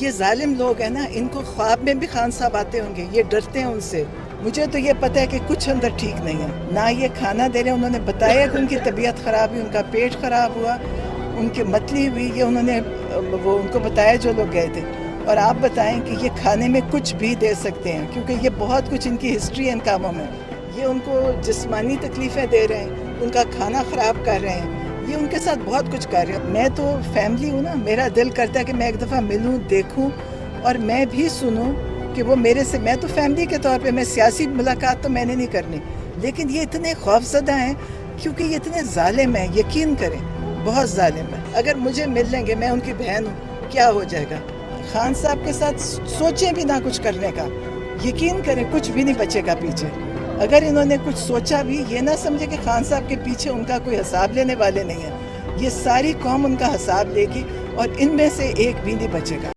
ये जालिम लोग हैं ना, इनको ख्वाब में भी खान साहब आते होंगे, ये डरते हैं उनसे। मुझे तो ये पता है कि कुछ अंदर ठीक नहीं है। ना ये खाना दे रहे, उन्होंने बताया कि उनकी तबीयत ख़राब हुई, उनका पेट ख़राब हुआ, उनकी मतली हुई, ये उन्होंने वो उनको बताया जो लोग गए थे। और आप बताएं कि ये खाने में कुछ भी दे सकते हैं, क्योंकि ये बहुत कुछ इनकी हिस्ट्री है इन कामों में। ये उनको जिस्मानी तकलीफ़ें दे रहे हैं, उनका खाना ख़राब कर रहे हैं, ये उनके साथ बहुत कुछ कर रहे हैं। मैं तो फैमिली हूँ ना, मेरा दिल करता है कि मैं एक दफ़ा मिलूँ, देखूँ और मैं भी सुनूँ कि वो मेरे से, मैं तो फैमिली के तौर पे, मैं सियासी मुलाकात तो मैंने नहीं करनी, लेकिन ये इतने खौफज़दा हैं क्योंकि ये इतने ज़ालिम हैं, यकीन करें बहुत ज़ालिम है। अगर मुझे मिल लेंगे, मैं उनकी बहन हूँ, क्या हो जाएगा। खान साहब के साथ सोचें भी ना कुछ करने का, यकीन करें कुछ भी नहीं बचेगा पीछे। अगर इन्होंने कुछ सोचा भी, ये ना समझे कि खान साहब के पीछे उनका कोई हिसाब लेने वाले नहीं है। ये सारी कौम उनका हिसाब लेगी और इनमें से एक भी नहीं बचेगा।